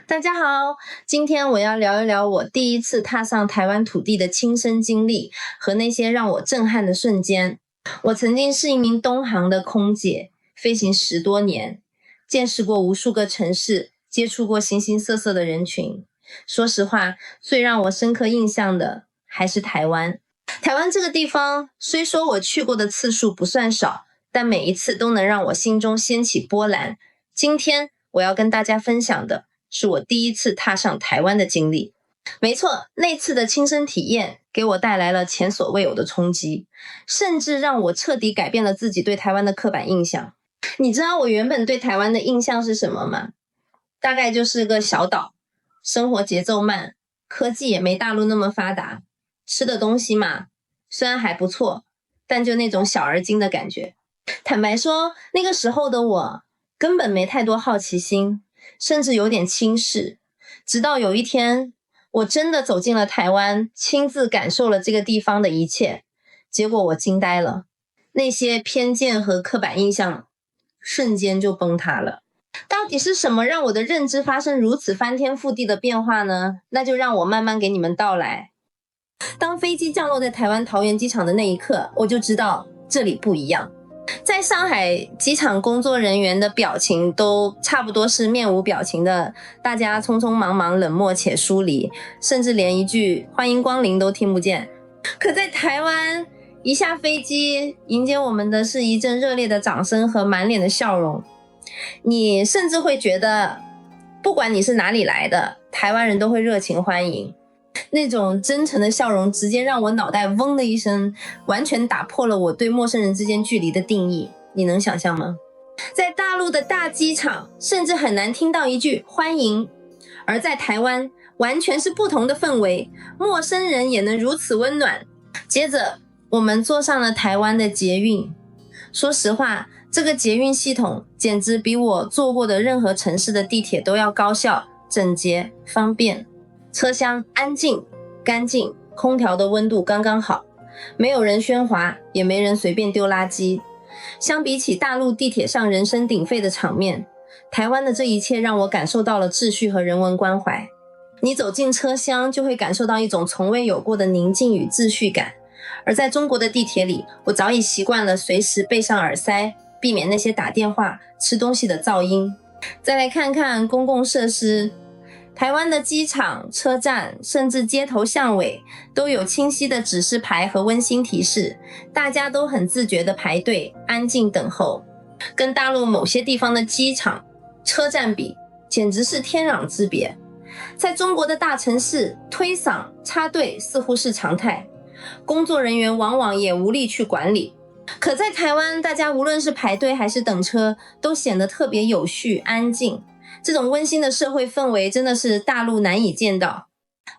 大家好，今天我要聊一聊我第一次踏上台湾土地的亲身经历和那些让我震撼的瞬间。我曾经是一名东航的空姐，飞行10多年，见识过无数个城市，接触过形形色色的人群。说实话，最让我深刻印象的还是台湾。台湾这个地方，虽说我去过的次数不算少，但每一次都能让我心中掀起波澜。今天我要跟大家分享的是我第一次踏上台湾的经历。没错，那次的亲身体验给我带来了前所未有的冲击，甚至让我彻底改变了自己对台湾的刻板印象。你知道我原本对台湾的印象是什么吗？大概就是个小岛，生活节奏慢，科技也没大陆那么发达，吃的东西嘛，虽然还不错，但就那种小而精的感觉。坦白说，那个时候的我根本没太多好奇心，甚至有点轻视。直到有一天，我真的走进了台湾，亲自感受了这个地方的一切，结果我惊呆了，那些偏见和刻板印象瞬间就崩塌了。到底是什么让我的认知发生如此翻天覆地的变化呢？那就让我慢慢给你们道来。当飞机降落在台湾桃园机场的那一刻，我就知道这里不一样。在上海机场工作人员的表情都差不多是面无表情的，大家匆匆忙忙，冷漠且疏离，甚至连一句欢迎光临都听不见。可在台湾，一下飞机迎接我们的是一阵热烈的掌声和满脸的笑容。你甚至会觉得不管你是哪里来的，台湾人都会热情欢迎。那种真诚的笑容直接让我脑袋嗡的一声，完全打破了我对陌生人之间距离的定义。你能想象吗？在大陆的大机场甚至很难听到一句欢迎，而在台湾完全是不同的氛围，陌生人也能如此温暖。接着我们坐上了台湾的捷运，说实话，这个捷运系统简直比我坐过的任何城市的地铁都要高效、整洁、方便。车厢安静、干净，空调的温度刚刚好，没有人喧哗，也没人随便丢垃圾。相比起大陆地铁上人声鼎沸的场面，台湾的这一切让我感受到了秩序和人文关怀。你走进车厢，就会感受到一种从未有过的宁静与秩序感。而在中国的地铁里，我早已习惯了随时备上耳塞，避免那些打电话、吃东西的噪音。再来看看公共设施，台湾的机场、车站，甚至街头巷尾都有清晰的指示牌和温馨提示，大家都很自觉的排队，安静等候。跟大陆某些地方的机场、车站比，简直是天壤之别。在中国的大城市，推搡、插队似乎是常态，工作人员往往也无力去管理。可在台湾，大家无论是排队还是等车，都显得特别有序、安静。这种温馨的社会氛围真的是大陆难以见到。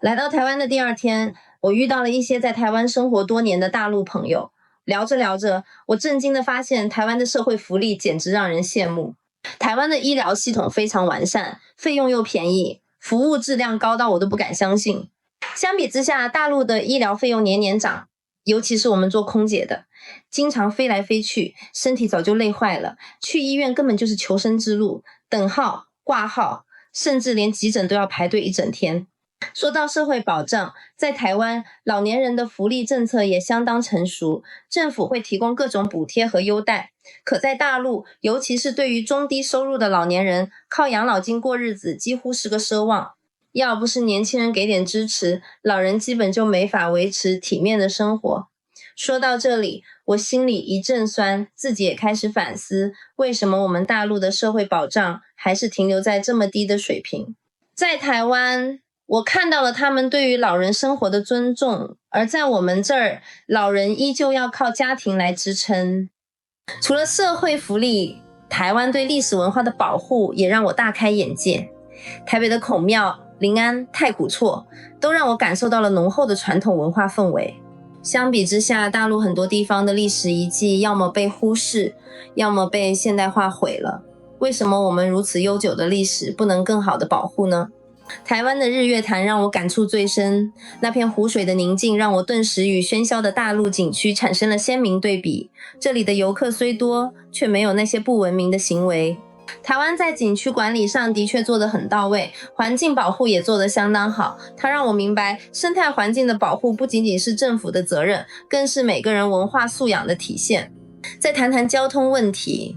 来到台湾的第二天，我遇到了一些在台湾生活多年的大陆朋友，聊着聊着，我震惊地发现台湾的社会福利简直让人羡慕。台湾的医疗系统非常完善，费用又便宜，服务质量高到我都不敢相信。相比之下，大陆的医疗费用年年涨，尤其是我们做空姐的，经常飞来飞去，身体早就累坏了，去医院根本就是求生之路，等号、挂号，甚至连急诊都要排队一整天。说到社会保障，在台湾，老年人的福利政策也相当成熟，政府会提供各种补贴和优待。可在大陆，尤其是对于中低收入的老年人，靠养老金过日子几乎是个奢望。要不是年轻人给点支持，老人基本就没法维持体面的生活。说到这里，我心里一阵酸，自己也开始反思，为什么我们大陆的社会保障还是停留在这么低的水平。在台湾，我看到了他们对于老人生活的尊重，而在我们这儿，老人依旧要靠家庭来支撑。除了社会福利，台湾对历史文化的保护也让我大开眼界。台北的孔庙、临安、太古厝都让我感受到了浓厚的传统文化氛围。相比之下，大陆很多地方的历史遗迹要么被忽视，要么被现代化毁了。为什么我们如此悠久的历史不能更好的保护呢？台湾的日月潭让我感触最深，那片湖水的宁静让我顿时与喧嚣的大陆景区产生了鲜明对比。这里的游客虽多，却没有那些不文明的行为。台湾在景区管理上的确做得很到位，环境保护也做得相当好。它让我明白，生态环境的保护不仅仅是政府的责任，更是每个人文化素养的体现。再谈谈交通问题。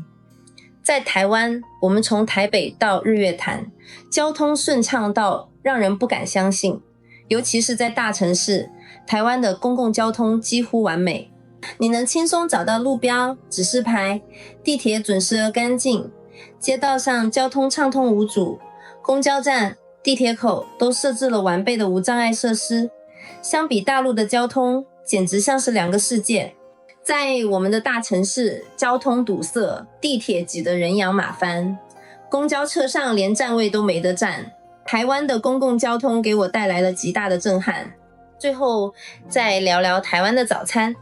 在台湾，我们从台北到日月潭，交通顺畅到让人不敢相信。尤其是在大城市，台湾的公共交通几乎完美。你能轻松找到路标、指示牌，地铁准时而干净，街道上交通畅通无阻，公交站、地铁口都设置了完备的无障碍设施。相比大陆的交通，简直像是两个世界。在我们的大城市，交通堵塞，地铁挤得人仰马翻，公交车上连站位都没得站。台湾的公共交通给我带来了极大的震撼。最后再聊聊台湾的早餐，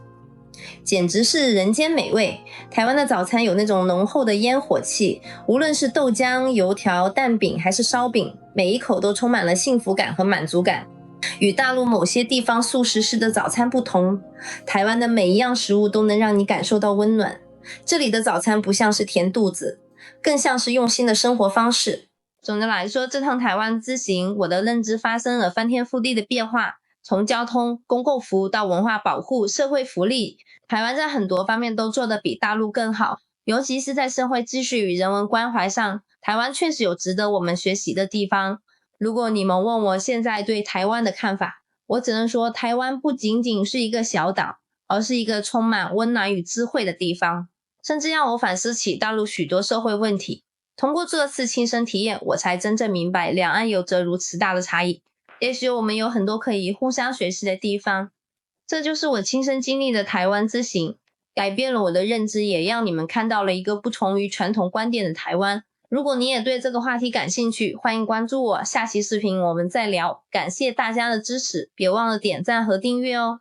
简直是人间美味。台湾的早餐有那种浓厚的烟火气，无论是豆浆、油条、蛋饼还是烧饼，每一口都充满了幸福感和满足感。与大陆某些地方速食式的早餐不同，台湾的每一样食物都能让你感受到温暖。这里的早餐不像是填肚子，更像是用心的生活方式。总的来说，这趟台湾之行，我的认知发生了翻天覆地的变化。从交通、公共服务到文化保护、社会福利，台湾在很多方面都做得比大陆更好，尤其是在社会秩序与人文关怀上，台湾确实有值得我们学习的地方。如果你们问我现在对台湾的看法，我只能说台湾不仅仅是一个小岛，而是一个充满温暖与智慧的地方，甚至让我反思起大陆许多社会问题。通过这次亲身体验，我才真正明白两岸有着如此大的差异，也许我们有很多可以互相学习的地方。这就是我亲身经历的台湾之行，改变了我的认知，也让你们看到了一个不同于传统观点的台湾。如果你也对这个话题感兴趣，欢迎关注我，下期视频我们再聊。感谢大家的支持，别忘了点赞和订阅哦。